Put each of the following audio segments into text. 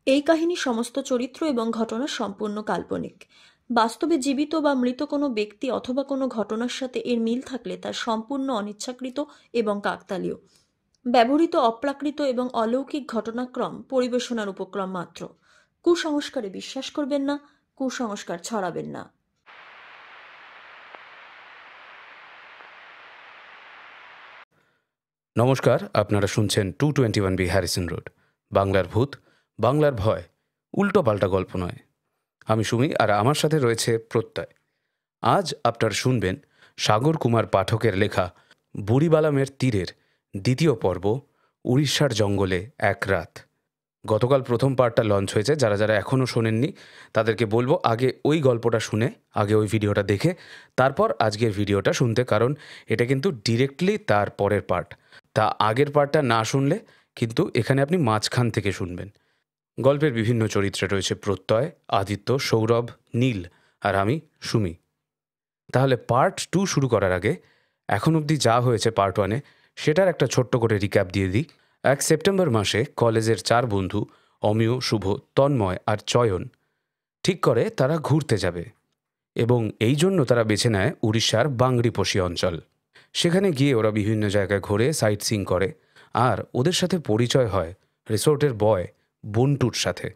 এই কাহিনীর সমস্ত চরিত্র এবং ঘটনা সম্পূর্ণ কাল্পনিক। বাস্তবে জীবিত বা মৃত কোনো ব্যক্তি অথবা কোনো ঘটনার সাথে এর মিল থাকলে তা সম্পূর্ণ অনিচ্ছাকৃত এবং কাকতালীয়। ব্যবহৃত অপ্রাকৃত এবং অলৌকিক ঘটনাক্রম পরিবেশনার উপক্রম মাত্র। কুসংস্কারে বিশ্বাস করবেন না, কুসংস্কার ছড়াবেন না। নমস্কার, আপনারা শুনছেন 221B হ্যারিসন রোড, বাংলার ভূত, বাংলার ভয়, উল্টো পাল্টা গল্প নয়। আমি সুমি, আর আমার সাথে রয়েছে প্রত্যয়। আজ আপনারা শুনবেন সাগর কুমার পাঠকের লেখা বুড়িবালামের তীরের দ্বিতীয় পর্ব, উড়িষ্যার জঙ্গলে এক রাত। গতকাল প্রথম পার্টটা লঞ্চ হয়েছে। যারা যারা এখনও শোনেননি তাদেরকে বলবো আগে ওই গল্পটা শুনে, আগে ওই ভিডিওটা দেখে তারপর আজকের ভিডিওটা শুনতে, কারণ এটা কিন্তু ডিরেক্টলি তার পরের পার্ট। তা আগের পার্টটা না শুনলে কিন্তু এখানে আপনি মাঝখান থেকে শুনবেন। গল্পের বিভিন্ন চরিত্রে রয়েছে প্রত্যয়, আদিত্য, সৌরভ, নীল আর আমি সুমি। তাহলে পার্ট 2 শুরু করার আগে এখন অবধি যা হয়েছে পার্ট 1-এ সেটার একটা ছোট্ট করে রিক্যাপ দিয়ে দিই। 1 সেপ্টেম্বর মাসে কলেজের 4 বন্ধু অমিয়, শুভ, তন্ময় আর চয়ন ঠিক করে তারা ঘুরতে যাবে, এবং এই জন্য তারা বেছে নেয় উড়িষ্যার বাংরিপোষি অঞ্চল। সেখানে গিয়ে ওরা বিভিন্ন জায়গায় ঘোরে, সাইট সিইং করে, আর ওদের সাথে পরিচয় হয় রিসোর্টের বয় বন্টুর সাথে।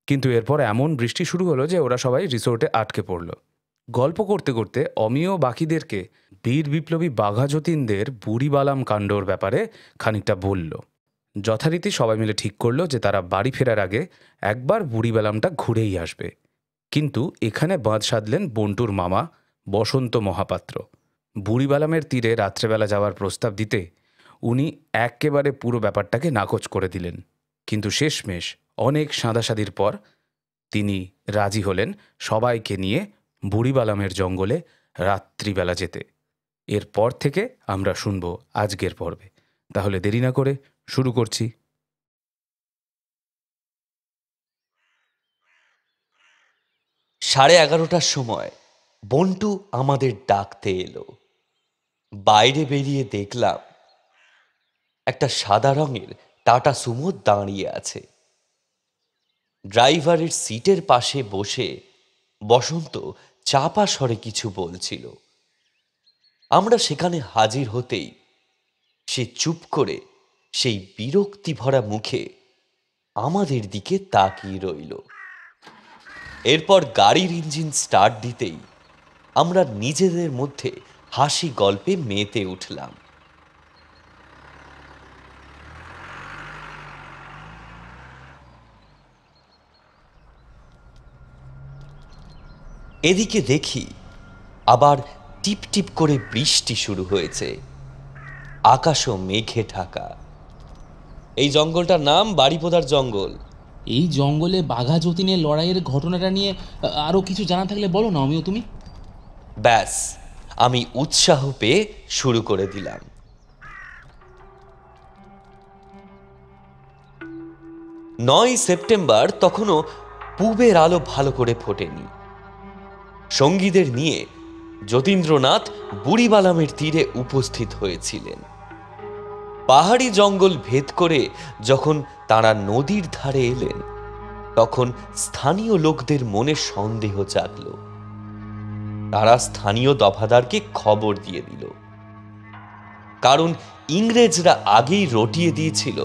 কিন্তু এরপর এমন বৃষ্টি শুরু হলো যে ওরা সবাই রিসোর্টে আটকে পড়ল। গল্প করতে করতে অমিয় বাকিদেরকে বীর বিপ্লবী বাঘা যতীনদের বুড়িবালাম কাণ্ডর ব্যাপারে খানিকটা বলল। যথারীতি সবাই মিলে ঠিক করলো যে তারা বাড়ি ফেরার আগে একবার বুড়িবালামটা ঘুরেই আসবে। কিন্তু এখানে বাঁধ সাধলেন বন্টুর মামা বসন্ত মহাপাত্র। বুড়িবালামের তীরে রাত্রেবেলা যাওয়ার প্রস্তাব দিতে উনি একেবারে পুরো ব্যাপারটাকে নাকচ করে দিলেন। কিন্তু শেষমেশ অনেক সাঁদাসাদির পর তিনি রাজি হলেন সবাইকে নিয়ে বুড়িবালামের জঙ্গলে রাত্রিবেলা যেতে। এরপর থেকে আমরা শুনব আজকের পর্বে। তাহলে দেরি না করে শুরু করছি। 11:30টার সময় বন্টু আমাদের ডাকতে এলো। বাইরে বেরিয়ে দেখলাম একটা সাদা রঙের টাটা সুমো দাঁড়িয়ে আছে। ড্রাইভারের সিটের পাশে বসে বসন্ত চাপা স্বরে কিছু বলছিল। আমরা সেখানে হাজির হতেই সে চুপ করে সেই বিরক্তি ভরা মুখে আমাদের দিকে তাকিয়ে রইল। এরপর গাড়ির ইঞ্জিন স্টার্ট দিতেই আমরা নিজেদের মধ্যে হাসি গল্পে মেতে উঠলাম। এদিকে দেখি আবার টিপ টিপ করে বৃষ্টি শুরু হয়েছে। আকাশও মেঘে ঢাকা। এই জঙ্গলটার নাম বাড়িপোদার জঙ্গল। এই জঙ্গলে বাঘা যতীনের লড়াইয়ের ঘটনাটা নিয়ে আরও কিছু জানা থাকলে বলো না অমিয় তুমি। ব্যাস, আমি উৎসাহ পেয়ে শুরু করে দিলাম। 9 সেপ্টেম্বর তখনও পূবের আলো ভালো করে ফোটেনি। সঙ্গীদের নিয়ে যতীন্দ্রনাথ বুড়িবালামের তীরে উপস্থিত হয়েছিলেন। পাহাড়ি জঙ্গল ভেদ করে যখন তারা নদীর ধারে এলেন, তখন স্থানীয় লোকদের মনে সন্দেহ জাগল। তারা স্থানীয় দফাদারকে খবর দিয়ে দিল, কারণ ইংরেজরা আগেই রটিয়ে দিয়েছিল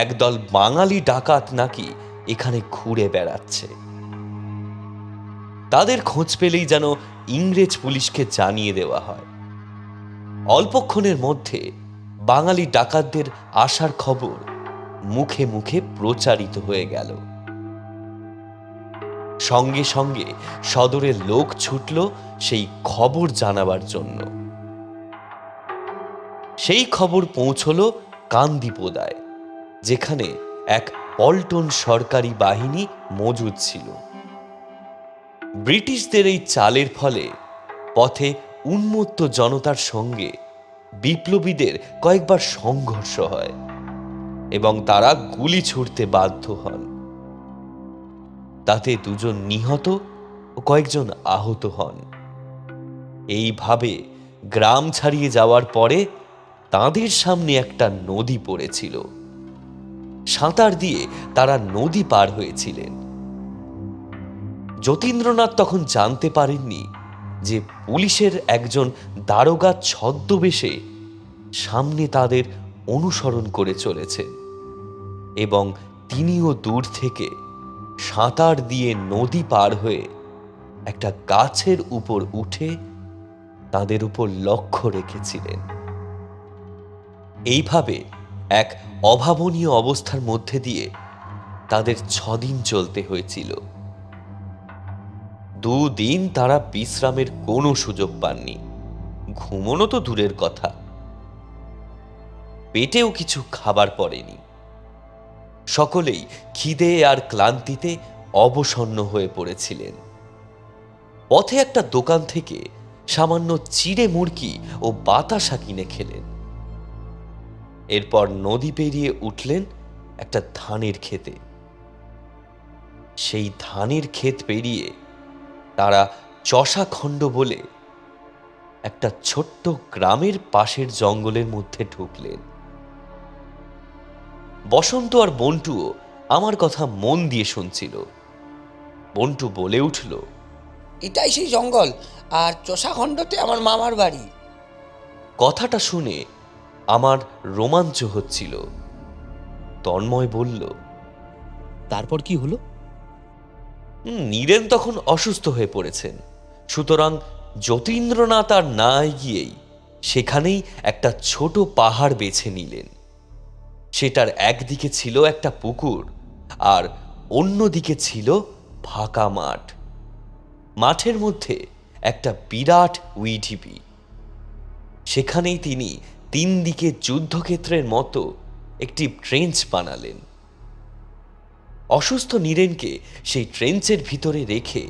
একদল বাঙালি ডাকাত নাকি এখানে ঘুরে বেড়াচ্ছে। তাদের খোঁজ পেলেই যেন ইংরেজ পুলিশকে জানিয়ে দেওয়া হয়। অল্পক্ষণের মধ্যে বাঙালি ডাকাতদের আসার খবর মুখে মুখে প্রচারিত হয়ে গেল। সঙ্গে সঙ্গে সদরের লোক ছুটল সেই খবর জানাবার জন্য। সেই খবর পৌঁছল কান্দিপোদায়, যেখানে এক পল্টন সরকারি বাহিনী মজুদ ছিল। ব্রিটিশদের এই চালের ফলে পথে উন্মত্ত জনতার সঙ্গে বিপ্লবীদের কয়েকবার সংঘর্ষ হয় এবং তারা গুলি ছুড়তে বাধ্য হন। তাতে 2 জন নিহত ও কয়েকজন আহত হন। এইভাবে গ্রাম ছাড়িয়ে যাওয়ার পরে তাদের সামনে একটা নদী পড়েছিল। সাঁতার দিয়ে তারা নদী পার হয়েছিলেন। যতীন্দ্রনাথ তখন জানতে পারেননি যে পুলিশের একজন দারোগা ছদ্মবেশে সামনে তাদের অনুসরণ করে চলেছেন এবং তিনিও দূর থেকে সাঁতার দিয়ে নদী পার হয়ে একটা গাছের উপর উঠে তাদের উপর লক্ষ্য রেখেছিলেন। এইভাবে এক অভাবনীয় অবস্থার মধ্যে দিয়ে তাদের 6 দিন চলতে হয়েছিল। 2 দিন তারা বিশ্রামের কোনো সুযোগ পাননি, ঘুমোনো তো দূরের কথা, পেটেও কিছু খাবার পড়েনি। সকলেই খিদে আর ক্লান্তিতে অবসন্ন হয়ে পড়েছিলেন। পথে একটা দোকান থেকে সামান্য চিড়ে মুরগি ও বাতাসা কিনে খেলেন। এরপর নদী পেরিয়ে উঠলেন একটা ধানের ক্ষেতে। সেই ধানের ক্ষেত পেরিয়ে তারা চষাখণ্ড বলে একটা ছোট্ট গ্রামের পাশের জঙ্গলের মধ্যে ঢুকলেন। বসন্ত আর বন্টুও আমার কথা মন দিয়ে শুনছিল। বন্টু বলে উঠল, এটাই সেই জঙ্গল, আর চষাখণ্ডতে আমার মামার বাড়ি। কথাটা শুনে আমার রোমাঞ্চ হচ্ছিল। তন্ময় বলল, তারপর কি হলো? নীরেন তখন অসুস্থ হয়ে পড়েছেন, সুতরাং যতীন্দ্রনাথ আর না গিয়েই সেখানেই একটা ছোট পাহাড় বেছে নিলেন। সেটার একদিকে ছিল একটা পুকুর আর অন্যদিকে ছিল ফাঁকা মাঠ। মাঠের মধ্যে একটা বিরাট উইঢিপি। সেখানেই তিনি 3 দিকে যুদ্ধক্ষেত্রের মতো একটি ট্রেঞ্চ বানালেন। অসুস্থ নীরেনকে সেই ট্রেঞ্চের ভিতরে রেখে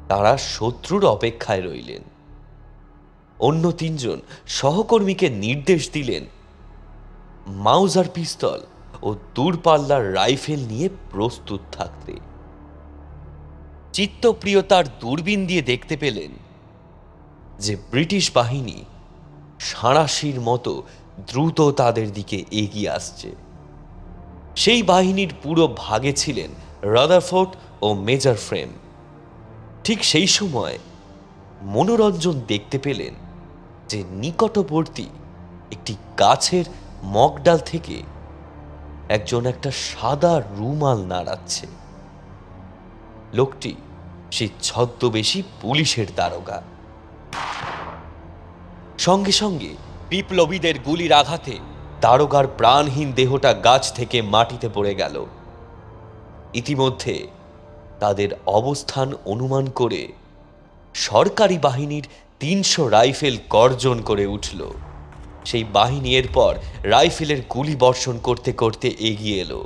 তারা শত্রুর অপেক্ষায় রইলেন। অন্য 3 জন সহকর্মীকে নির্দেশ দিলেন মাউজার পিস্তল ও দূরপাল্লার রাইফেল নিয়ে প্রস্তুত থাকতে। চিত্তপ্রিয়তার দূরবীন দিয়ে দেখতে পেলেন যে ব্রিটিশ বাহিনী সাঁড়াশির মতো দ্রুত তাদের দিকে এগিয়ে আসছে। সেই বাহিনীর পুরো ভাগে ছিলেন রাদারফোর্ড ও মেজর ফ্রেম। ঠিক সেই সময় মনোরঞ্জন দেখতে পেলেন যে নিকটবর্তী একটি গাছের মগডাল থেকে একজন একটা সাদা রুমাল নাড়াচ্ছে। লোকটি সেই ছদ্মবেশী পুলিশের দারোগা। সঙ্গে সঙ্গে বিপ্লবীদের গুলির আঘাতে দারোগার প্রাণহীন দেহটা গাছ থেকে মাটিতে পড়ে গেল। ইতিমধ্যে তাদের অবস্থান অনুমান করে সরকারি বাহিনীর 300 রাইফেল গর্জন করে উঠল। সেই বাহিনী এরপর রাইফেলের গুলি বর্ষণ করতে করতে এগিয়ে এলো।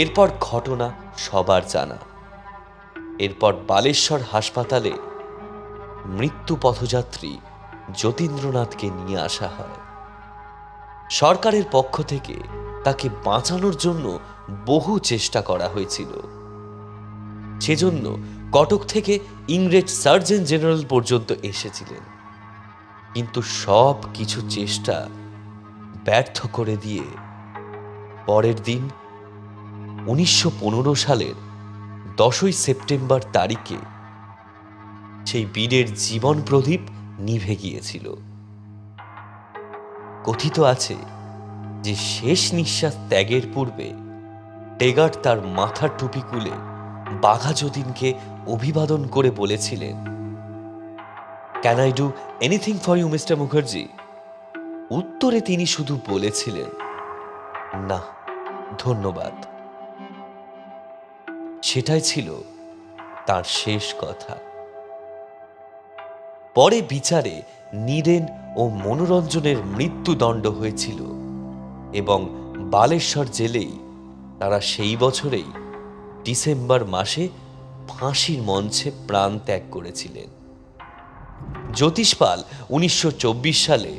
এরপর ঘটনা সবার জানা। এরপর বালেশ্বর হাসপাতালে মৃত্যু পথযাত্রী যতীন্দ্রনাথকে নিয়ে আসা হয়। সরকারের পক্ষ থেকে তাকে বাঁচানোর জন্য বহু চেষ্টা করা হয়েছিল। সেজন্য কটক থেকে ইংরেজ সার্জন জেনারেল পর্যন্ত এসেছিলেন, কিন্তু সব কিছু চেষ্টা ব্যর্থ করে দিয়ে পরের দিন 1915 সালের 10ই সেপ্টেম্বর তারিখে সেই বীরের জীবন প্রদীপ নিভে গিয়েছিল। কথিত আছে যে শেষ নিঃশ্বাস ত্যাগের পূর্বে টেগার তার মাথার টুপি খুলে বাঘা যতীনকে অভিবাদন করে বলেছিলেন, can I do anything for you mister Mukherjee? উত্তরে তিনি শুধু বলেছিলেন, না ধন্যবাদ। সেটাই ছিল তার শেষ কথা। পরে বিচারে নীরেন ও মনোরঞ্জনের মৃত্যুদণ্ড হয়েছিল এবং বালেশ্বর জেলেই তারা সেই বছরেই ডিসেম্বর মাসে ফাঁসির মঞ্চে প্রাণ ত্যাগ করেছিলেন। জ্যোতিষ পাল 1924 সালে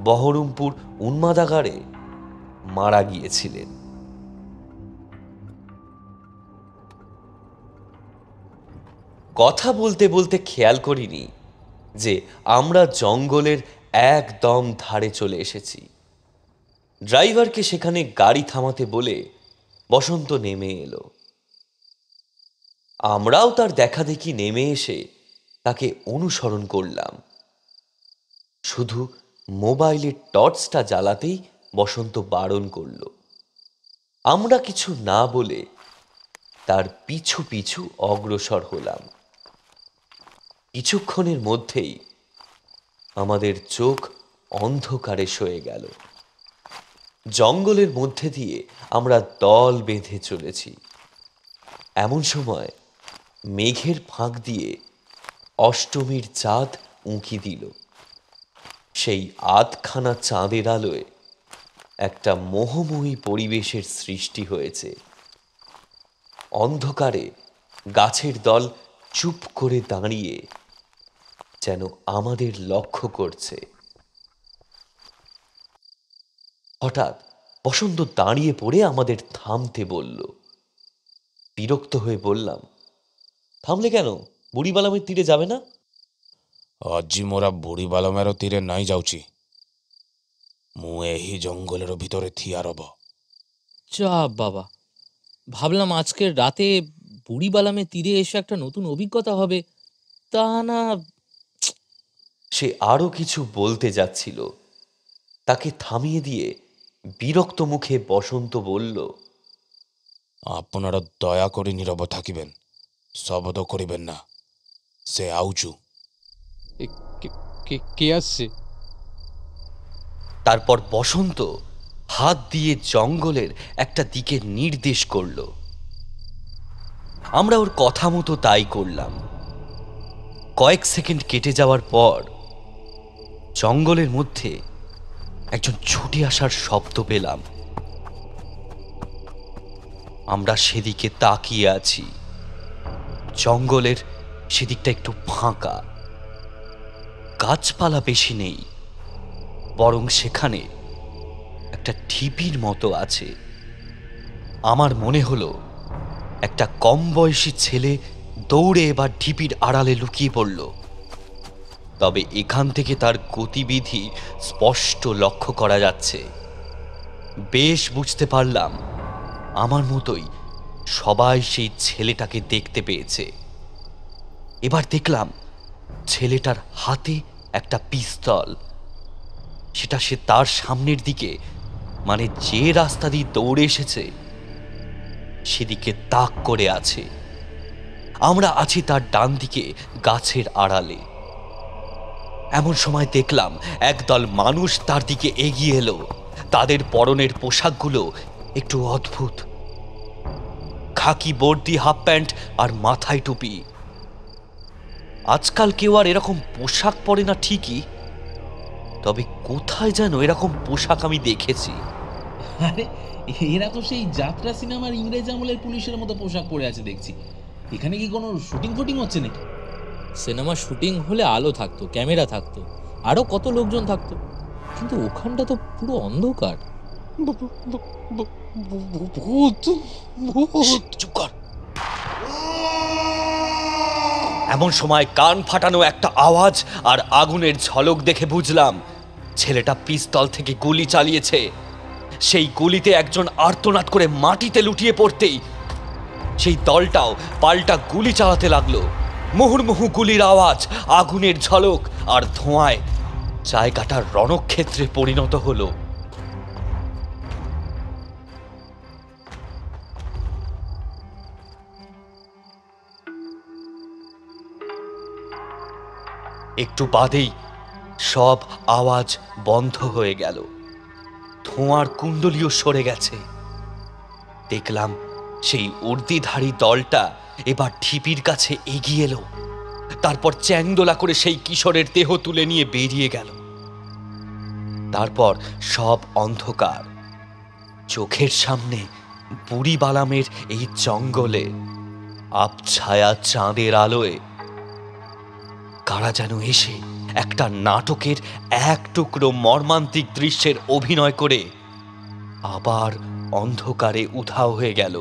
বহরমপুর উন্মাদাগারে মারা গিয়েছিলেন। কথা বলতে বলতে খেয়াল করিনি যে আমরা জঙ্গলের একদম ধারে চলে এসেছি। ড্রাইভারকে সেখানে গাড়ি থামাতে বলে বসন্ত নেমে এলো। আমরাও তার দেখাদেখি নেমে এসে তাকে অনুসরণ করলাম। শুধু মোবাইলের টর্চটা জ্বালাতেই বসন্ত বারণ করল। আমরা কিছু না বলে তার পিছু পিছু অগ্রসর হলাম। কিছুক্ষণের মধ্যেই আমাদের চোখ অন্ধকারে সয়ে গেল। জঙ্গলের মধ্যে দিয়ে আমরা দল বেঁধে চলেছি। এমন সময় মেঘের ফাঁক দিয়ে অষ্টমীর চাঁদ উঁকি দিল। সেই আধখানা চাঁদের আলোয় একটা মোহময়ী পরিবেশের সৃষ্টি হয়েছে। অন্ধকারে গাছের দল চুপ করে দাঁড়িয়ে যেন আমাদের লক্ষ্য করছে। হঠাৎ বসন্ত দাঁড়িয়ে পড়ে আমাদের থামতে বলল। বিরক্ত হয়ে বললাম, থামলে কেন? বুড়িবালামের তীরে যাবে না? ଆଜି ମୋରା ବୁଢ଼ୀବାଲମେର ତୀରେ ନାଇଁ ଯାଉଛି। ମୁଁ ଏହି ଜଙ୍ଗଲର ଭିତରେ ଠିଆ ରବ। যা বাবা, ভাবলাম আজকের রাতে বুড়িবালামের তীরে এসে একটা নতুন অভিজ্ঞতা হবে, তা না। সে আরো কিছু বলতে যাচ্ছিল, তাকে থামিয়ে দিয়ে বিরক্ত মুখে বসন্ত বলল, আপনারা দয়া করে নীরব থাকিবেন, শব্দ করিবেন না। সে আউচু। কে আসছে? তারপর বসন্ত হাত দিয়ে জঙ্গলের একটা দিকে নির্দেশ করল। আমরা ওর কথা মতো তাই করলাম। কয়েক সেকেন্ড কেটে যাওয়ার পর জঙ্গলের মধ্যে একজন ছুটে আসার শব্দ পেলাম। আমরা সেদিকে তাকিয়ে আছি। জঙ্গলের সেদিকটা একটু ফাঁকা, গাছপালা বেশি নেই, বরং সেখানে একটা ঢিপির মতো আছে। আমার মনে হলো একটা কম বয়সী ছেলে দৌড়ে এবার ঢিপির আড়ালে লুকিয়ে পড়ল। তবে এখান থেকে তার গতিবিধি স্পষ্ট লক্ষ্য করা যাচ্ছে। বেশ বুঝতে পারলাম আমার মতোই সবাই সেই ছেলেটাকে দেখতে পেয়েছে। এবার দেখলাম ছেলেটার হাতে একটা পিস্তল। সেটা সে তার সামনের দিকে, মানে যে রাস্তা দিয়ে দৌড়ে এসেছে সেদিকে তাক করে আছে। আমরা আছি তার ডান দিকে গাছের আড়ালে। এমন সময় দেখলাম একদল মানুষ তার দিকে এগিয়ে এলো। তাদের পরনের পোশাকগুলো একটু অদ্ভুত, খাকি বর্দি হাফ প্যান্ট আর মাথায় টুপি। আজকাল কেউ আর এরকম পোশাক পরে না ঠিকই, তবে কোথায় যেন এরকম পোশাক আমি দেখেছি। আরে এরা তো সেই যাত্রা সিনেমার ইংরেজ আমলের পুলিশের মতো পোশাক পরে আছে দেখছি। এখানে কি কোনো শুটিং ফুটিং হচ্ছে নাকি? সিনেমা শুটিং হলে আলো থাকতো, ক্যামেরা থাকতো, আরো কত লোকজন থাকতো, কিন্তু ওখানটা তো পুরো অন্ধকার। চুপ কর। এমন সময় কান ফাটানো একটা আওয়াজ আর আগুনের ঝলক দেখে বুঝলাম ছেলেটা পিস্তল থেকে গুলি চালিয়েছে। সেই গুলিতে একজন আর্তনাদ করে মাটিতে লুটিয়ে পড়তেই সেই দলটাও পাল্টা গুলি চালাতে লাগলো। মুহুর্মুহু গুলির আওয়াজ, আগুনের ঝলক আর ধোঁয়ায় জায়গাটা রণক্ষেত্রে পরিণত হলো। একটু বাদেই সব আওয়াজ বন্ধ হয়ে গেল। ধোঁয়ার কুণ্ডলীও সরে গেছে। দেখলাম সেই উর্দিধারী দলটা এবার ঢিপির কাছে এগিয়ে এলো। তারপর চ্যাংদোলা করে সেই কিশোরের দেহ তুলে নিয়ে বেরিয়ে গেল। তারপর সব অন্ধকার। চোখের সামনে বুড়িবালামের এই জঙ্গলে আবছায়া চাঁদের আলোয় কারা যেন এসে একটা নাটকের এক টুকরো মর্মান্তিক দৃশ্যের অভিনয় করে আবার অন্ধকারে উধাও হয়ে গেল।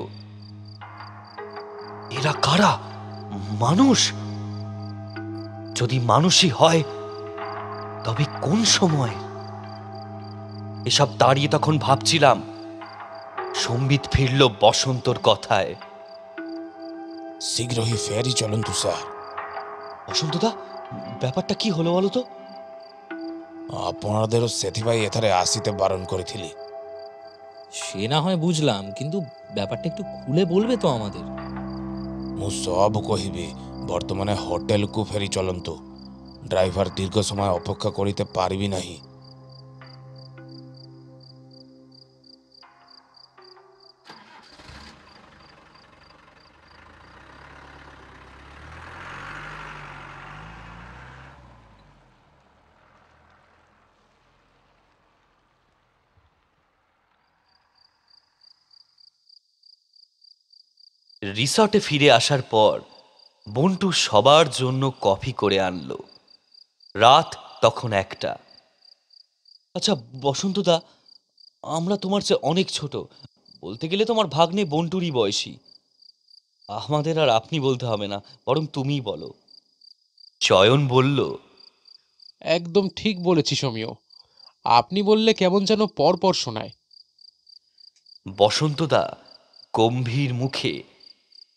এরা কারা? মানুষ? যদি মানুষই হয় তবে কোন সময়? এসব দাঁড়িয়ে তখন ভাবছিলাম, সম্বিত ফিরল বসন্তর কথায়। শীঘ্রই ফেরি চলন্তু স্যার। বসন্তদা, ব্যাপারটা কি হলো বলো তো? আপনাদেরও সেথিপাই এথারে আসিতে বারণ করেছিলি। সে না হয় বুঝলাম, কিন্তু ব্যাপারটা একটু খুলে বলবে তো আমাদের? ମୁଁ ସବୁ କହିବି। ବର୍ତ୍ତମାନେ ହୋଟେଲକୁ ଫେରି ଚଲନ୍ତୁ। ଡ୍ରାଇଭର ଦୀର୍ଘ ସମୟ ଅପେକ୍ଷା କରିତେ ପାରିବି ନାହିଁ। রিসর্টে ফিরে আসার পর বন্টু সবার জন্য কফি করে আনলো। রাত তখন 1টা। আচ্ছা বসন্তদা, আমরা তোমার চেয়ে অনেক ছোট। বলতে গেলে তোমার ভাগ্নে বন্টুরই বয়সী। আমাদের আর আপনি বলতে হবে না, বরং তুমিই বলো। চয়ন বলল, একদম ঠিক বলেছি সমীয়। আপনি বললে কেমন যেন পর পর শোনায়। বসন্তদা গম্ভীর মুখে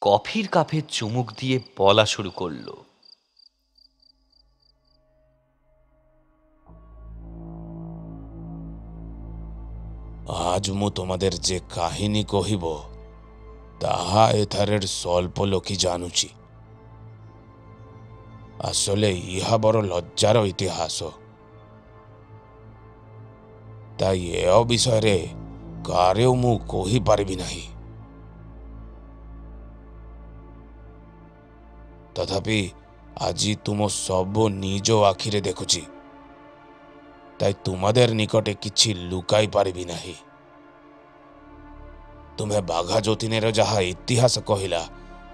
কফির কাপে চুমুক দিয়ে বলা শুরু করলো। আজ ମୁଁ তোমাদের যে কাহিনী কহিব তাহা এথারের স্বল্প লোকই জানুছি। আসলে ইহা বড় লজ্জার ইতিহাস। তাই এ বিষୟରେ କାରେও ମୁଁ କହିପାରିବି ନାହିଁ। ତଥାପି ଆଜି ତୁମ ସବୁ ନିଜ ଆଖିରେ ଦେଖୁଛି, তাই তোমাদের নিকটে କିଛି লুকাই ପାରିବି ନାହିଁ। ତୁମେ ବାଘା ଯତୀନେର ଯାହା ଇତିହାସ କହିଲା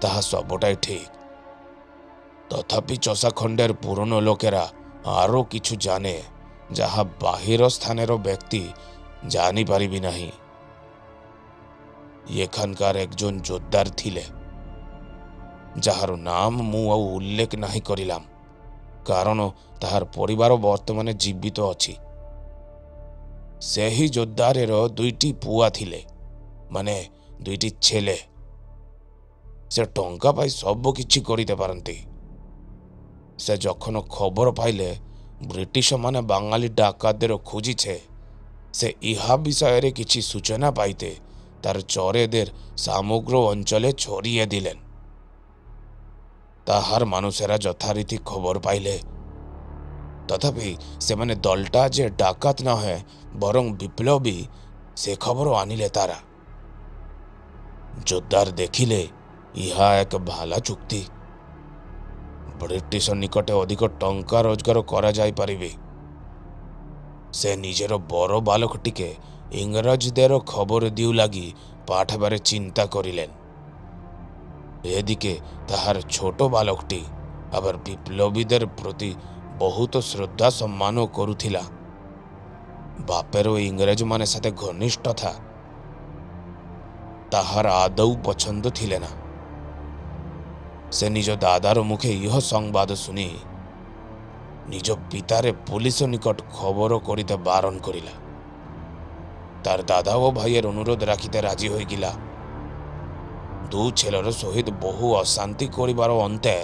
ତାହା ସବୁଟାই ঠিক। তথাপি চষা খণ্ডের পুরনো লোকেরা আরও কিছু জানে যাহা বাহির স্থানের ব্যক্তি জানিপারিবি ନାହିଁ। এখানকার একজন জোদ্দার থিলে, যাহার নাম ମୁଁ ଆଉ উল্লেখ ନାହିଁ করিলাম, কারণ তাহার পরিবার বর্তমানে জীবিত ଅଛି। ସେହି ଜୋଦ୍ଦାରେର 2ଟି ପୁଆ ଥିଲେ, ମାନେ 2ଟି ছেলে। ସେ ଟଙ୍କା ପାଇ ସବୁ କିଛି କରିତେ ପାରନ୍ତି। ସେ যখন খবর পাইলে ব্রিটিশ মানে বাঙালি ডাকাতদের খুঁজিছে, সে ইহা বিষয়ে কিছু সূচনা পাইতে তার চরেদের সমগ্র অঞ্চলে ছড়িয়ে দিলেন। তাহার মানুষেরা যথারীতি খবর পাইলে, তথাপি সেমানে দলটা যে ডাকাত নহে বরং বিপ্লবী সে খবর আনিলে তারা। জোদ্দার দেখিলে ইহা এক ভালা চুক্তি। ব্রিটিশ নিকটে অধিক টঙ্কা রোজগার করা যাই পারিবে। সে নিজের বড় বালকটিকে ইংরেজদের খবর দিউ লাগি পাঠাবারে চিন্তা করিলেন। এদিকে তাহার ছোট বালকটি আবার বিপ্লবীদের প্রতি বহুত শ্রদ্ধা সম্মান করুথিলা। বাপেরও ইংরেজ মানে সাথে ঘনিষ্ঠতা তাহার আদৌ পছন্দ থিলে না। সে নিজ দাদার মুখে ইহ সংবাদ শুনি নিজ পিতারে পুলিশ নিকট খবর করিতে বারণ করিলা। তার দাদা ও ভাইয়ের অনুরোধ রাখিতে রাজি হয়ে গিলা। দু ছেলের সহিত বহু অশান্তি করিবার অন্তে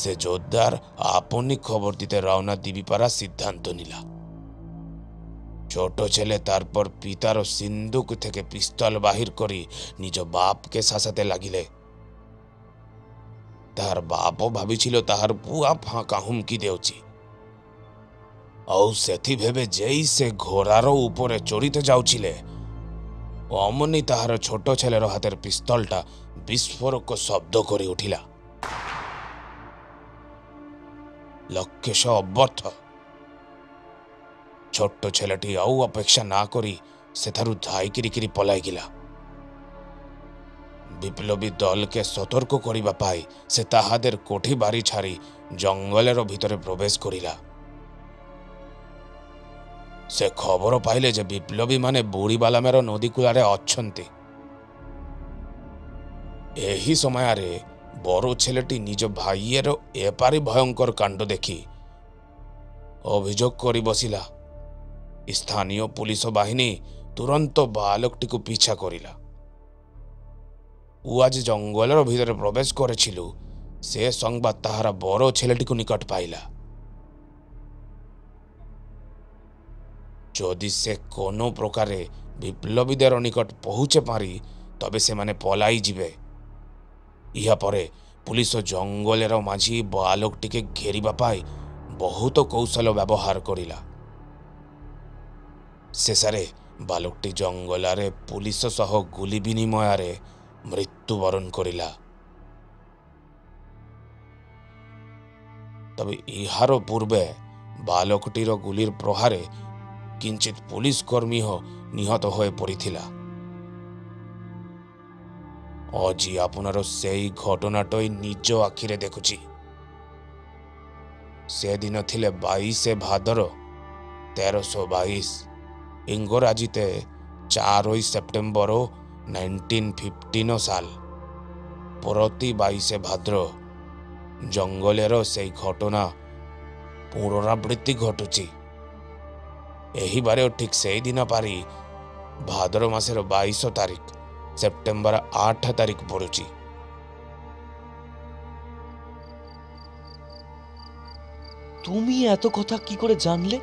সে জোদ্দার আপনি খবর দিতে রওনা দিবি পারা সিদ্ধান্ত নিলা। ছোট ছেলে তারপর পিতার সিন্দুক থেকে পিস্তল বাহির করি নিজ বাপকে শাসাতে লাগিলে। তাহার বাপও ভাবিছিল তাহার পুয়া ফাঁকা হুমকি দেউছি। ଆଉ ସେଥି ଭେବେ ଯେଇ ସେ ଘୋଡ଼ାର ଉପରେ ଚଢ଼ିତେ ଯାଉଥିଲେ, ଅମନି ତାହାର ଛୋଟ ছেলের ହାତରେ ପିସ୍ତଲଟା ବିସ୍ଫୋରକ ଶବ୍ଦ କରି ଉଠିଲା। ଲକ୍ଷେଶ ଅବର୍ଥ। ଛୋଟ ছেলেটি ଆଉ ଅପେକ୍ଷା ନା କରି ସେଠାରୁ ଧାଇକିରିକିରି ପଲାଇଗିଲା। ବିପ୍ଳବୀ ଦଲକେ ସତର୍କ କରିବା ପାଇଁ ସେ ତାହାদের କୋଠି ବାରି ଛାଡ଼ି ଜଙ୍ଗଲର ଭିତରେ ପ୍ରବେଶ କରିଲା। ସେ ଖବର ପାଇଲେ ଯେ ବିପ୍ଳବୀ ମାନେ ବୁଢ଼ୀବାଲାମେର ନଦୀ କୂଳରେ ଅଛନ୍ତି। ଏହି ସମୟରେ বড় ছেলেটি নিজ ভাইয়েরও এপারি ভয়ঙ্কর কাণ্ড দেখি অভিযোগ করি বসিলা। স্থানীয় পুলিশ বাহিনী তুরন্ত বালকটিকে পিছা করিলা। ও আজ জঙ্গলের ভিতরে প্রবেশ করেছিল, সে সংবাদ তাহারা বড় ছেলেটিকে নিকট পাইলা। যদি সে কোনো প্রকারে বিপ্লবীদের নিকট পৌঁছে পারি তবে সেমানে পলাই যাবে। ইহা পরে পুলিশ জঙ্গলের মাঝি বালকটিকে ঘেরিবা পাই বহুত কৌশল ব্যবহার করিলা। শেষে বালকটি জঙ্গলারে পুলিশ সহ গুলি বিনিময়ারে মৃত্যুবরণ করিলা। তবে ইহারও পূর্বে বালকটির গুলির প্রহারে কিঞ্চিত পুলিশ কর্মী নিহত হয়ে পড়িছিলা। আজি আপনার সেই ঘটনাটাই নিজ আখিরে দেখুছি। সেদিন থিলে 22 ভাদ্র 1322, ইংরাজিতে 4 সেপ্টেম্বর 1915 সাল। প্রতি 22 ভাদ্র জঙ্গলের সেই ঘটনা পুনরাবৃত্তি ঘটুছি। এহিবারেও ঠিক সেই দিন পারি ভাদ্র মাসের 22 তারিখ সেপ্টেম্বর 8 তারিখ পড়ুছি। তুমি এত কথা কি করে জানলে?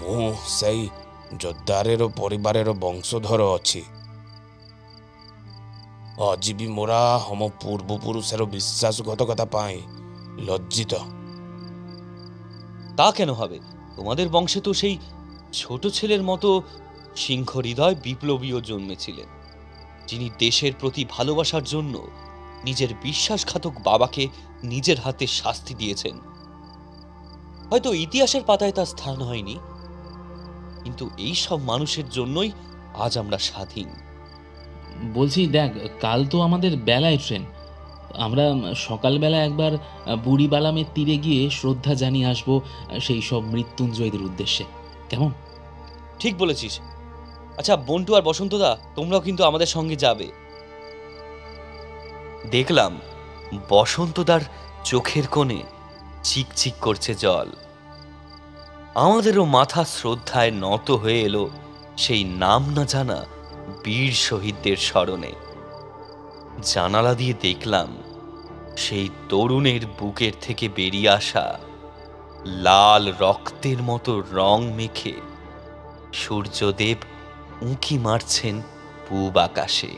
ମୁଁ ସେଇ ଯୋଦ୍ଧାରେର ପରିବାରର ବଂଶଧର ଅଛି। ଆଜି ବି ମୋରା ଆମ ପୂର୍ବପୁରୁଷର বিশ্বাসঘাতকতা ପାଇଁ লজ্জিত। তা কেন হবে? তোমাদের বংশে তো সেই ছোট ছেলের মতো সিংহ হৃদয় বিপ্লবীও জন্মেছিলেন, যিনি দেশের প্রতি ভালোবাসার জন্য নিজের বিশ্বাসঘাতক বাবাকে নিজের হাতে শাস্তি দিয়েছেন। হয়তো ইতিহাসের পাতায় তার স্থান হয়নি, কিন্তু এই সব মানুষের জন্যই আজ আমরা স্বাধীন। বলছি দেখ, কাল তো আমাদের বেলায় ট্রেন। আমরা সকালবেলা একবার বুড়িবালামের তীরে গিয়ে শ্রদ্ধা জানিয়ে আসবো সেই সব মৃত্যুঞ্জয়দের উদ্দেশ্যে, কেমন? ঠিক বলেছিস। আচ্ছা বন্টু আর বসন্তদা, তোমরাও কিন্তু আমাদের সঙ্গে যাবে। দেখলাম বসন্তদার চোখের কোণে চিকচিক করছে জল। আমাদেরও মাথা শ্রদ্ধায় নত হয়ে এলো সেই নাম না জানা বীর শহীদদের স্মরণে। জানালা দিয়ে দেখলাম সেই তরুণের বুকের থেকে বেরিয়ে আসা লাল রক্তের মতো রং মেখে সূর্যদেব উঁকি মারছেন পূব আকাশে।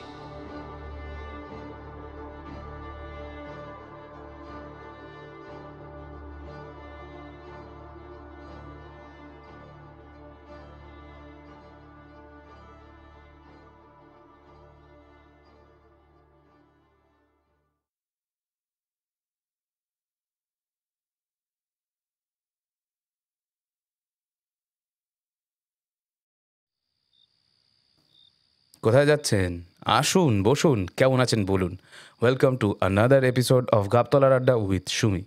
কোথায় যাচ্ছেন? আসুন, বসুন। কেমন আছেন বলুন? Welcome to another episode of গাবতলার আড্ডা উইথ সুমি।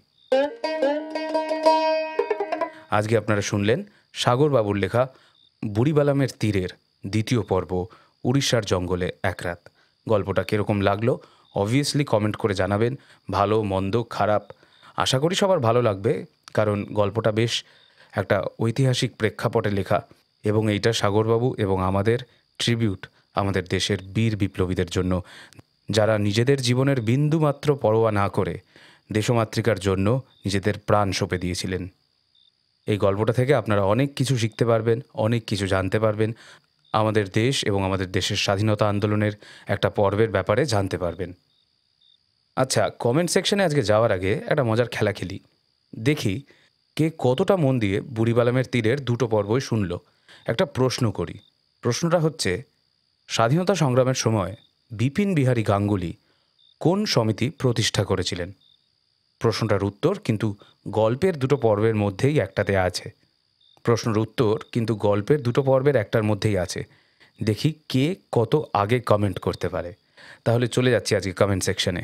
আজকে আপনারা শুনলেন সাগরবাবুর লেখা বুড়িবালামের তীরের দ্বিতীয় পর্ব, উড়িষ্যার জঙ্গলে এক রাত। গল্পটা কীরকম লাগলো অবভিয়াসলি কমেন্ট করে জানাবেন। ভালো মন্দ খারাপ আশা করি সবার ভালো লাগবে, কারণ গল্পটা বেশ একটা ঐতিহাসিক প্রেক্ষাপটে লেখা, এবং এইটা সাগরবাবু এবং আমাদের ট্রিবিউট আমাদের দেশের বীর বিপ্লবীদের জন্য, যারা নিজেদের জীবনের বিন্দুমাত্র পরোয়া না করে দেশমাতৃকার জন্য নিজেদের প্রাণ সঁপে দিয়েছিলেন। এই গল্পটা থেকে আপনারা অনেক কিছু শিখতে পারবেন, অনেক কিছু জানতে পারবেন, আমাদের দেশ এবং আমাদের দেশের স্বাধীনতা আন্দোলনের একটা পর্বের ব্যাপারে জানতে পারবেন। আচ্ছা, কমেন্ট সেকশনে আজকে যাওয়ার আগে একটা মজার খেলা খেলি। দেখি কে কতটা মন দিয়ে বুড়িবালামের তীরের দুটো পর্বই শুনল। একটা প্রশ্ন করি। প্রশ্নটা হচ্ছে, স্বাধীনতা সংগ্রামের সময় বিপিন বিহারী গাঙ্গুলি কোন সমিতি প্রতিষ্ঠা করেছিলেন? প্রশ্নটার উত্তর কিন্তু গল্পের দুটো পর্বের মধ্যেই একটাতে আছে। প্রশ্নের উত্তর কিন্তু গল্পের দুটো পর্বের একটার মধ্যেই আছে। দেখি কে কত আগে কমেন্ট করতে পারে। তাহলে চলে যাচ্ছি আজকে কমেন্ট সেকশনে।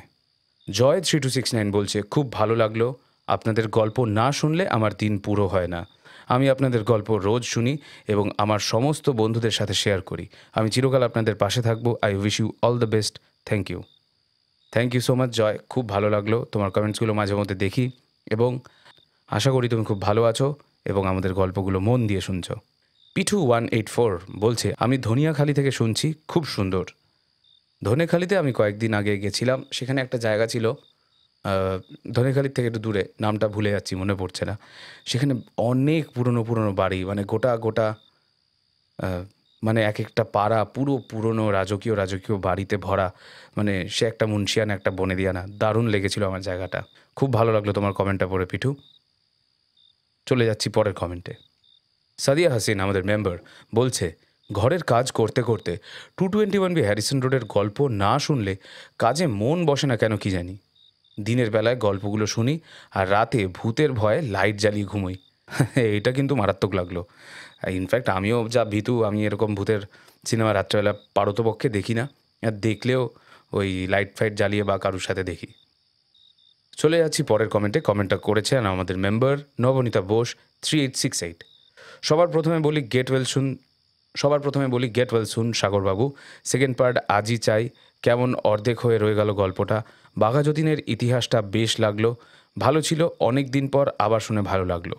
জয় 3269 বলছে, খুব ভালো লাগলো। আপনাদের গল্প না শুনলে আমার দিন পুরো হয় না। আমি আপনাদের গল্প রোজ শুনি এবং আমার সমস্ত বন্ধুদের সাথে শেয়ার করি। আমি চিরকাল আপনাদের পাশে থাকবো। I wish you all the best. Thank you. Thank you so much Joy, খুব ভালো লাগলো। তোমার কমেন্টসগুলো মাঝে মধ্যে দেখি এবং আশা করি তুমি খুব ভালো আছো এবং আমাদের গল্পগুলো মন দিয়ে শুনছো। পিঠু184 বলছে, আমি ধনিয়াখালি থেকে শুনছি, খুব সুন্দর। ধনেখালিতে আমি কয়েকদিন আগে গেছিলাম, সেখানে একটা জায়গা ছিল ধনেখালির থেকে একটু দূরে, নামটা ভুলে যাচ্ছি, মনে পড়ছে না। সেখানে অনেক পুরনো পুরনো বাড়ি, মানে গোটা গোটা মানে এক একটা পাড়া পুরো পুরনো রাজকীয় রাজকীয় বাড়িতে ভরা, মানে সে একটা মুন্সিয়ানা একটা বনেদিয়ানা। দারুণ লেগেছিল আমার জায়গাটা, খুব ভালো লাগলো তোমার কমেন্টটা পড়ে পিঠু। চলে যাচ্ছি পরের কমেন্টে। সাদিয়া হাসিন আমাদের মেম্বার বলছে, ঘরের কাজ করতে করতে 221B হ্যারিসন রোডের গল্প না শুনলে কাজে মন বসে না কেন কি জানি। দিনের বেলায় গল্পগুলো শুনি আর রাতে ভূতের ভয়ে লাইট জ্বালিয়ে ঘুমোই। এটা কিন্তু মারাত্মক লাগলো। ইনফ্যাক্ট আমিও যা ভীতু, আমি এরকম ভূতের সিনেমা রাত্রেবেলা পারতপক্ষে দেখি না, আর দেখলেও ওই লাইট ফাইট জ্বালিয়ে বা কারুর সাথে দেখি। চলে যাচ্ছি পরের কমেন্টে। কমেন্টটা করেছেন আমাদের মেম্বার নবনীতা বোস 3868। সবার প্রথমে বলি গেট ওয়েল সুন সাগরবাবু। সেকেন্ড পার্ট আজই চাই। কেমন অর্ধেক হয়ে রয়ে গেল গল্পটা। বাঘা যতীনের ইতিহাসটা বেশ লাগলো, ভালো ছিল। অনেক দিন পর আবার শুনে ভালো লাগলো।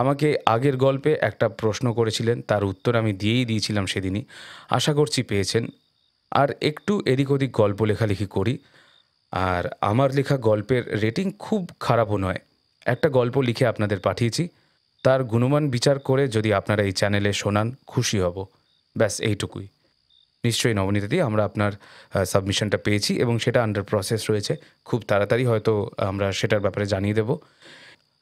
আমাকে আগের গল্পে একটা প্রশ্ন করেছিলেন, তার উত্তর আমি দিয়েই দিয়েছিলাম সেদিনই, আশা করছি পেয়েছেন। আর একটু এদিক ওদিক গল্প লেখালেখি করি, আর আমার লেখা গল্পের রেটিং খুব খারাপও নয়। একটা গল্প লিখে আপনাদের পাঠিয়েছি, তার গুণমান বিচার করে যদি আপনারা এই চ্যানেলে শোনান খুশি হব। ব্যাস এইটুকুই। নিশ্চয়ই নবনীতাদি, আমরা আপনার সাবমিশনটা পেয়েছি এবং সেটা আন্ডার প্রসেস রয়েছে। খুব তাড়াতাড়ি হয়তো আমরা সেটার ব্যাপারে জানিয়ে দেব।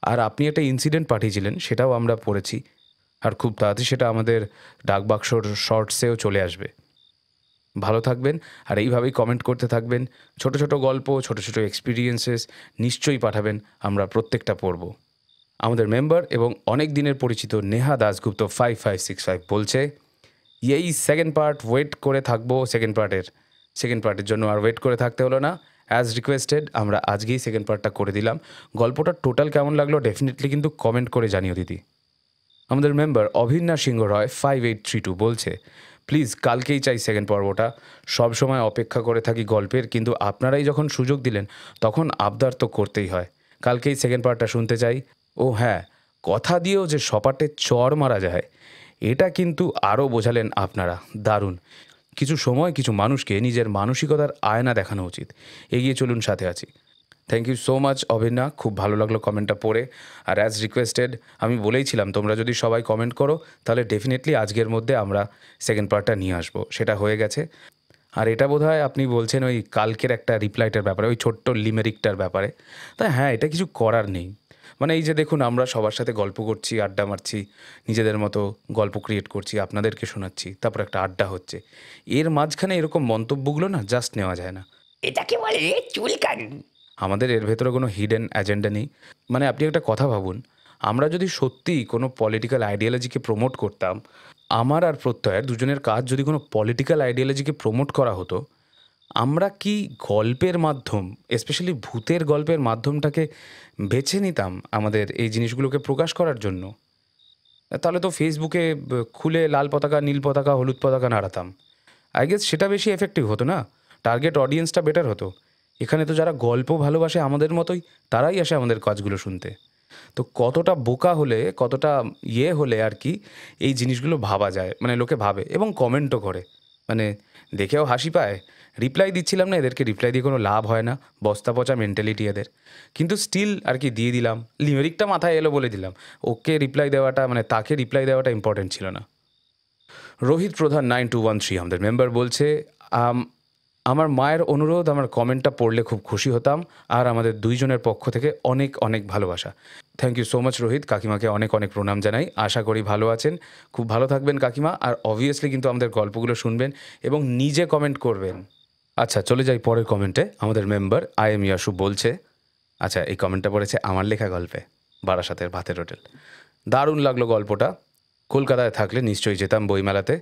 আর আপনি একটা ইনসিডেন্ট পাঠিয়েছিলেন, সেটাও আমরা পড়েছি, আর খুব তাড়াতাড়ি সেটা আমাদের ডাকবাক্সর শর্টসেও চলে আসবে। ভালো থাকবেন আর এইভাবেই কমেন্ট করতে থাকবেন। ছোট ছোট গল্প, ছোট ছোট এক্সপিরিয়েন্সেস নিশ্চয়ই পাঠাবেন, আমরা প্রত্যেকটা পড়ব। আমাদের মেম্বার এবং অনেক দিনের পরিচিত নেহা দাশগুপ্ত 5565 বলছে, এই সেকেন্ড পার্ট ওয়েট করে থাকবো। সেকেন্ড পার্টের জন্য আর ওয়েট করে থাকতে হলো না। অ্যাজ রিকোয়েস্টেড আমরা আজকেই সেকেন্ড পার্টটা করে দিলাম। গল্পটা টোটাল কেমন লাগলো ডেফিনেটলি কিন্তু কমেন্ট করে জানিও দিদি। আমাদের মেম্বার অভিন্না সিংহ রয় 5832 বলছে, প্লিজ কালকেই চাই সেকেন্ড পর্বটা। সব সময় অপেক্ষা করে থাকি গল্পের, কিন্তু আপনারাই যখন সুযোগ দিলেন তখন আবদার তো করতেই হয়। কালকেই সেকেন্ড পার্টটা শুনতে চাই। ও হ্যাঁ, কথা দিয়েও যে সপাটে চর মারা যায়, এটা কিন্তু আরও বোঝালেন আপনারা। দারুণ। কিছু সময় কিছু মানুষকে নিজের মানসিকতার আয়না দেখানো উচিত। এগিয়ে চলুন, সাথে আছি। থ্যাংক ইউ সো মাচ অভিন্না, খুব ভালো লাগলো কমেন্টটা পড়ে। আর অ্যাজ রিকোয়েস্টেড আমি বলেইছিলাম, তোমরা যদি সবাই কমেন্ট করো তাহলে ডেফিনেটলি আজকের মধ্যে আমরা সেকেন্ড পার্টটা নিয়ে আসবো। সেটা হয়ে গেছে। আর এটা বোধহয় আপনি বলছেন ওই কালকের একটা রিপ্লাইটার ব্যাপারে, ওই ছোট্ট লিমেরিকটার ব্যাপারে। তাই হ্যাঁ, এটা কিছু করার নেই। মানে এই যে দেখুন, আমরা সবার সাথে গল্প করছি, আড্ডা মারছি, নিজেদের মতো গল্প ক্রিয়েট করছি, আপনাদেরকে শোনাচ্ছি, তারপর একটা আড্ডা হচ্ছে। এর মাঝখানে এরকম মন্তব্যগুলো না জাস্ট নেওয়া যায় না। এটাকে বলে চুলকানি। আমাদের এর ভেতরে কোনো হিডেন এজেন্ডা নেই। মানে আপনি একটা কথা ভাবুন, আমরা যদি সত্যিই কোনো পলিটিক্যাল আইডিওলজিকে প্রমোট করতাম, আমার আর প্রত্যয়ের দুজনের কাজ যদি কোনো পলিটিক্যাল আইডিওলজিকে প্রমোট করা হতো, আমরা কি গল্পের মাধ্যম, স্পেশালি ভূতের গল্পের মাধ্যমটাকে বেছে নিতাম আমাদের এই জিনিসগুলোকে প্রকাশ করার জন্য? তাহলে তো ফেসবুকে খুলে লাল পতাকা, নীল পতাকা, হলুদ পতাকা নাড়াতাম। আই গেস সেটা বেশি এফেক্টিভ হতো না? টার্গেট অডিয়েন্সটা বেটার হতো। এখানে তো যারা গল্প ভালোবাসে আমাদের মতোই, তারাই আসে আমাদের কাজগুলো শুনতে। তো কতটা বোকা হলে, কতটা হলে আর কি এই জিনিসগুলো ভাবা যায়, মানে লোকে ভাবে এবং কমেন্টও করে। মানে দেখেও হাসি পায়। রিপ্লাই দিচ্ছিলাম না, এদেরকে রিপ্লাই দিয়ে কোনো লাভ হয় না, বস্তা পচা মেন্টালিটি এদের। কিন্তু স্টিল আর কি দিয়ে দিলাম, লিমেরিকটা মাথায় এলো বলে দিলাম। ওকে রিপ্লাই দেওয়াটা, মানে তাকে রিপ্লাই দেওয়াটা ইম্পর্টেন্ট ছিল না। রোহিত প্রধান 9213 আমাদের মেম্বার বলছে, আমার মায়ের অনুরোধ, আমার কমেন্টটা পড়লে খুব খুশি হতাম, আর আমাদের দুইজনের পক্ষ থেকে অনেক অনেক ভালোবাসা। Thank you so much Rohit. কাকিমাকে অনেক অনেক প্রণাম জানাই। আশা করি ভালো আছেন, খুব ভালো থাকবেন কাকিমা। আর অবভিয়াসলি কিন্তু আমাদের গল্পগুলো শুনবেন এবং নিজে কমেন্ট করবেন। আচ্ছা, চলে যাই পরের কমেন্টে। আমাদের মেম্বার আই এম ইয়াসু বলছে, আচ্ছা এই কমেন্টটা পড়েছে আমার লেখা গল্পে, বারাসাতের ভাতের হোটেল। দারুণ লাগলো গল্পটা। কলকাতায় থাকলে নিশ্চয়ই যেতাম বইমেলাতে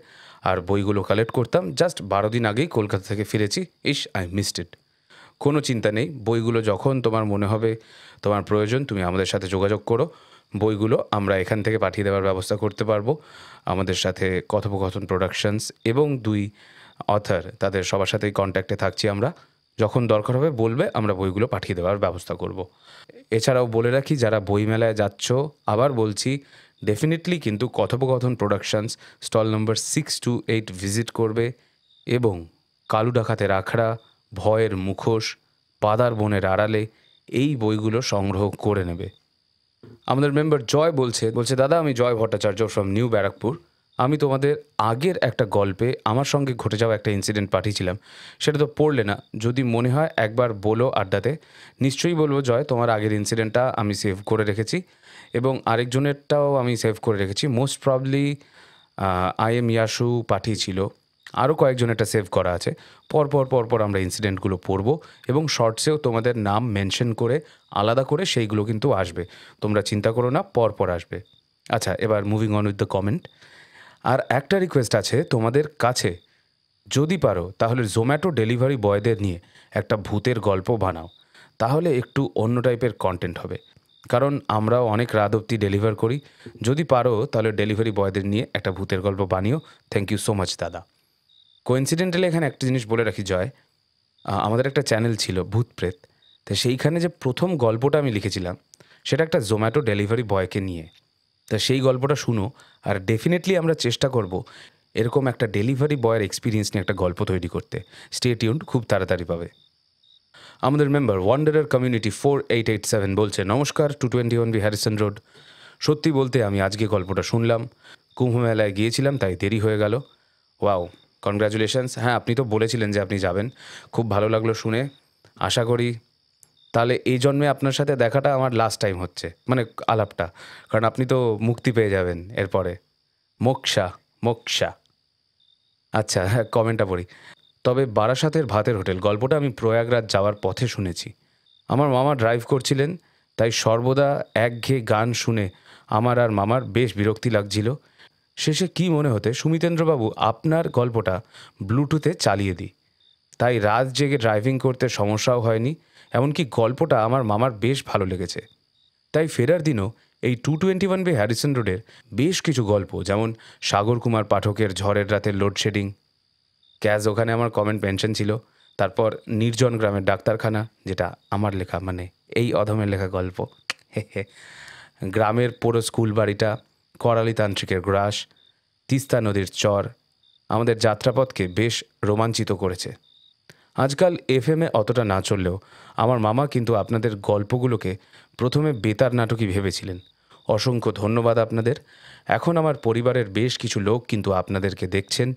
আর বইগুলো কালেক্ট করতাম। জাস্ট 12 দিন আগেই কলকাতা থেকে ফিরেছি। I missed it. কোনো চিন্তা নেই, বইগুলো যখন তোমার মনে হবে তোমার প্রয়োজন, তুমি আমাদের সাথে যোগাযোগ করো। বইগুলো আমরা এখান থেকে পাঠিয়ে দেওয়ার ব্যবস্থা করতে পারবো। আমাদের সাথে কথোপকথন প্রোডাকশনস এবং 2 অথর, তাদের সবার সাথেই কন্ট্যাক্টে থাকছি আমরা। যখন দরকার হবে বলবে, আমরা বইগুলো পাঠিয়ে দেওয়ার ব্যবস্থা করব। এছাড়াও বলে রাখি, যারা বইমেলায় যাচ্ছ, আবার বলছি, ডেফিনেটলি কিন্তু কথোপকথন প্রোডাকশনস স্টল নম্বর 628 ভিজিট করবে এবং কালু ডাকাতের আখড়া, ভয়ের মুখোশ, পাদার বনের আড়ালে এই বইগুলো সংগ্রহ করে নেবে। আমাদের মেম্বার জয় বলছে দাদা, আমি জয় ভট্টাচার্য ফ্রম নিউ ব্যারাকপুর। আমি তোমাদের আগের একটা গল্পে আমার সঙ্গে ঘটে যাওয়া একটা ইনসিডেন্ট পাঠিয়েছিলাম, সেটা তো পড়লে না। যদি মনে হয় একবার বলো আড্ডাতে। নিশ্চয়ই বলবো জয়, তোমার আগের ইনসিডেন্টটা আমি সেভ করে রেখেছি এবং আরেকজনেরটাও আমি সেভ করে রেখেছি। মোস্ট প্রবলি আইএম ইয়াসু পাঠিয়েছিল, আরও কয়েকজনেরটা সেভ করা আছে। পরপর আমরা ইনসিডেন্টগুলো পড়ব এবং শর্টসেও তোমাদের নাম মেনশন করে আলাদা করে সেইগুলো কিন্তু আসবে। তোমরা চিন্তা করো না, পরপর আসবে। আচ্ছা, এবার moving on with the comment. আর একটা রিকোয়েস্ট আছে তোমাদের কাছে, যদি পারো তাহলে জোম্যাটো ডেলিভারি বয়দের নিয়ে একটা ভূতের গল্প বানাও, তাহলে একটু অন্য টাইপের কন্টেন্ট হবে। কারণ আমরাও অনেক রাত অবধি ডেলিভার করি। যদি পারো তাহলে ডেলিভারি বয়দের নিয়ে একটা ভূতের গল্প বানিও। থ্যাংক ইউ সো মাচ দাদা। কোইন্সিডেন্টালি এখানে একটা জিনিস বলে রাখি জয়, আমাদের একটা চ্যানেল ছিল ভূত প্রেত, তো সেইখানে যে প্রথম গল্পটা আমি লিখেছিলাম সেটা একটা জোম্যাটো ডেলিভারি বয়কে নিয়ে। তা সেই গল্পটা শুনো, আর ডেফিনেটলি আমরা চেষ্টা করব এরকম একটা ডেলিভারি বয়ের এক্সপিরিয়েন্স নিয়ে একটা গল্প তৈরি করতে। স্টে টিউনড, খুব তাড়াতাড়ি পাবে। আমাদের মেম্বার ওয়ান্ডারার কমিউনিটি 4887 বলছে, নমস্কার, 221B হ্যারিসন রোড। সত্যি বলতে আমি আজকে গল্পটা শুনলাম, কুম্ভমেলায় গিয়েছিলাম তাই দেরি হয়ে গেল। Wow, congratulations. হ্যাঁ, আপনি তো বলেছিলেন যে আপনি যাবেন, খুব ভালো লাগলো শুনে। আশা করি তাহলে এই জন্মে আপনার সাথে দেখাটা আমার লাস্ট টাইম হচ্ছে, মানে আলাপটা, কারণ আপনি তো মুক্তি পেয়ে যাবেন এরপরে। মোক্ষা। আচ্ছা, হ্যাঁ, কমেন্টটা পড়ি। তবে বারাসাতের ভাতের হোটেল গল্পটা আমি প্রয়াগরাজ যাওয়ার পথে শুনেছি। আমার মামা ড্রাইভ করছিলেন, তাই সর্বদা একঘেয়ে গান শুনে আমার আর মামার বেশ বিরক্তি লাগছিল। শেষে কি মনে হতে সুমিতেন্দ্রবাবু আপনার গল্পটা ব্লুটুথে চালিয়ে দিই, তাই রাত জেগে ড্রাইভিং করতে সমস্যাও হয়নি, এমনকি গল্পটা আমার মামার বেশ ভালো লেগেছে। তাই ফেরার দিনও এই 221B হ্যারিসন রোডের বেশ কিছু গল্প, যেমন সাগর কুমার পাঠকের ঝড়ের রাতের লোডশেডিং, ক্যাজ ওখানে আমার কমেন্ট মেনশন ছিল। তারপর নির্জন গ্রামের ডাক্তারখানা, যেটা আমার লেখা, মানে এই অধমের লেখা গল্প, গ্রামের পুরো স্কুল বাড়িটা, করালি তান্ত্রিকের গ্রাস, তিস্তা নদীর চর আমাদের যাত্রাপথকে বেশ রোমাঞ্চিত করেছে। আজকাল এফএমে অতটা না চললেও আমার মামা কিন্তু আপনাদের গল্পগুলোকে প্রথমে বেতার নাটকই ভেবেছিলেন। অসংখ্য ধন্যবাদ আপনাদের। এখন আমার পরিবারের বেশ কিছু লোক কিন্তু আপনাদেরকে দেখছেন।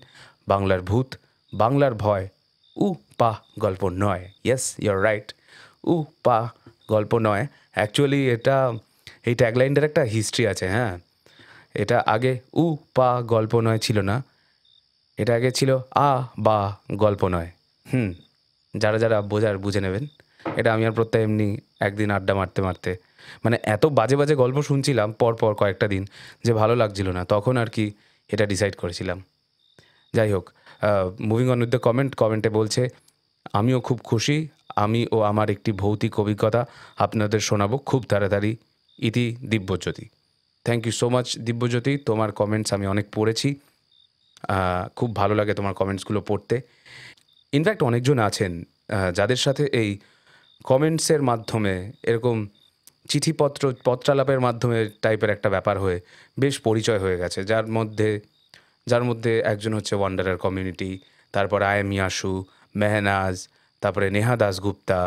বাংলার ভূত, বাংলার ভয়, পা গল্প নয়। ইয়েস, ইউর রাইট, পা গল্প নয়। অ্যাকচুয়ালি এই ট্যাগলাইনটার একটা হিস্ট্রি আছে। হ্যাঁ, এটা আগে পা গল্প নয় ছিল না, এটা আগে ছিল বা গল্প নয়। যারা বোঝার বুঝে নেবেন। এটা আমি আর প্রত্যেক এমনি একদিন আড্ডা মারতে মানে এত বাজে গল্প শুনছিলাম পরপর কয়েকটা দিন, যে ভালো লাগছিল না, তখন আর কি এটা ডিসাইড করেছিলাম। যাই হোক, মুভিং অন উইথ দ্য কমেন্টে বলছে, আমিও খুব খুশি, আমি ও আমার একটি ভৌতিক অভিজ্ঞতা আপনাদের শোনাবো খুব তাড়াতাড়ি। ইতি Dibyajyoti. Thank you so much Dibyajyoti, তোমার কমেন্টস আমি অনেক পড়েছি, খুব ভালো লাগে তোমার কমেন্টসগুলো পড়তে। ইনফ্যাক্ট অনেকজন আছেন যাদের সাথে এই কমেন্টসের মাধ্যমে, এরকম পত্রালাপের মাধ্যমে টাইপের একটা ব্যাপার হয়ে বেশ পরিচয় হয়ে গেছে, যার মধ্যে একজন হচ্ছে ওয়ান্ডারার কমিউনিটি, তারপর আইএম ইয়াসু, মেহনাজ, তারপরে নেহা দাসগুপ্তা,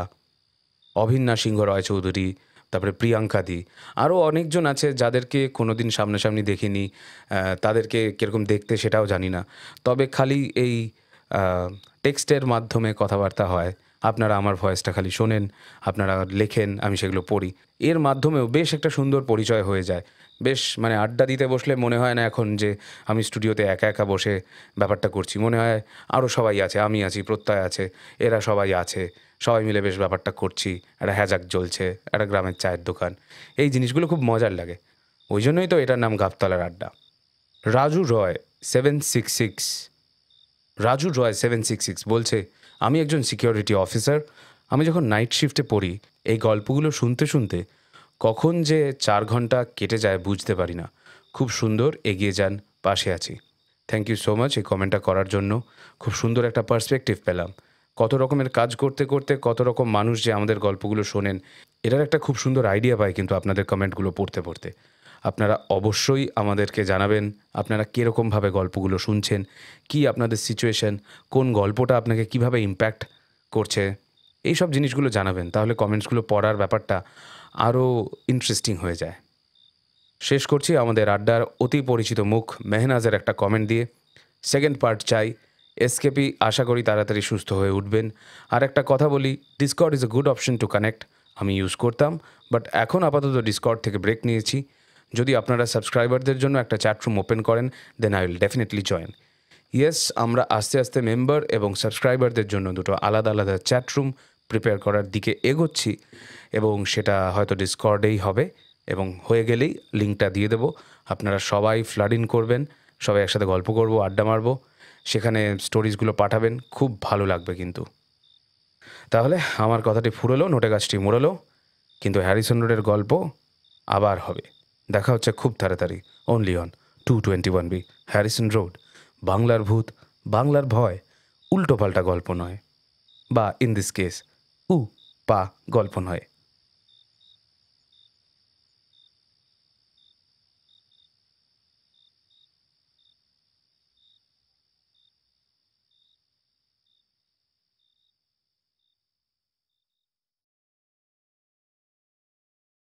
অভিন্না সিংহ রয় চৌধুরী, তারপরে প্রিয়াঙ্কা দি। আরও অনেকজন আছে যাদেরকে কোনো দিন সামনাসামনি দেখিনি, তাদেরকে কীরকম দেখতে সেটাও জানি না, তবে খালি এই টেক্সটের মাধ্যমে কথাবার্তা হয়, আপনারা আমার ভয়েসটা খালি শোনেন, আপনারা লেখেন, আমি সেগুলো পড়ি, এর মাধ্যমেও বেশ একটা সুন্দর পরিচয় হয়ে যায়। বেশ, মানে আড্ডা দিতে বসলে মনে হয় না এখন যে আমি স্টুডিওতে একা বসে ব্যাপারটা করছি, মনে হয় আরও সবাই আছে, আমি আছি, প্রত্যয় আছে, এরা সবাই আছে, সবাই মিলে বেশ ব্যাপারটা করছি, একটা হ্যাজাক জ্বলছে, একটা গ্রামের চায়ের দোকান, এই জিনিসগুলো খুব মজার লাগে। ওই জন্যই তো এটার নাম গাবতলার আড্ডা। রাজু রয় 766 বলছে, আমি একজন সিকিউরিটি অফিসার। আমি যখন নাইট শিফটে পড়ি, এই গল্পগুলো শুনতে কখন যে 4 ঘন্টা কেটে যায় বুঝতে পারি না। খুব সুন্দর, এগিয়ে যান, পাশে আছি। থ্যাংক ইউ সো মাচ এই কমেন্টটা করার জন্য। খুব সুন্দর একটা পার্সপেক্টিভ পেলাম কত রকমের কাজ করতে করতে কত রকম মানুষ যে আমাদের গল্পগুলো শোনেন, এটার একটা খুব সুন্দর আইডিয়া পাই কিন্তু আপনাদের কমেন্টগুলো পড়তে পড়তে। আপনারা অবশ্যই আমাদেরকে জানাবেন আপনারা কীরকমভাবে গল্পগুলো শুনছেন, কি আপনাদের সিচুয়েশন, কোন গল্পটা আপনাকে কিভাবে ইম্প্যাক্ট করছে, এই সব জিনিসগুলো জানাবেন। তাহলে কমেন্টসগুলো পড়ার ব্যাপারটা আরও ইন্টারেস্টিং হয়ে যায়। শেষ করছি আমাদের আড্ডার অতি পরিচিত মুখ মেহনাজের একটা কমেন্ট দিয়ে। সেকেন্ড পার্ট চাই। এসকেপি আশা করি তাড়াতাড়ি সুস্থ হয়ে উঠবেন। আর একটা কথা বলি, Discord is a good option to connect. আমি ইউজ করতাম, বাট এখন আপাতত ডিসকর্ড থেকে ব্রেক নিয়েছি। যদি আপনারা সাবস্ক্রাইবারদের জন্য একটা চ্যাটরুম ওপেন করেন, then I will definitely join. Yes, আমরা আস্তে আস্তে মেম্বার এবং সাবস্ক্রাইবারদের জন্য দুটো আলাদা আলাদা চ্যাটরুম প্রিপেয়ার করার দিকে এগোচ্ছি, এবং সেটা হয়তো ডিসকর্ডেই হবে, এবং হয়ে গেলেই লিঙ্কটা দিয়ে দেবো। আপনারা সবাই ফ্লাড ইন করবেন, সবাই একসাথে গল্প করব, আড্ডা মারবো, সেখানে স্টোরিজগুলো পাঠাবেন, খুব ভালো লাগবে কিন্তু। তাহলে আমার কথাটি ফুরলো, নোটে গাছটি মুড়লো, কিন্তু হ্যারিসন রোডের গল্প আবার হবে। দেখা হচ্ছে খুব তাড়াতাড়ি, only on 221B Harrison road. বাংলার ভূত, বাংলার ভয়, উল্টো পাল্টা গল্প নয়, বা ইন দিস কেস পা গল্প নয়।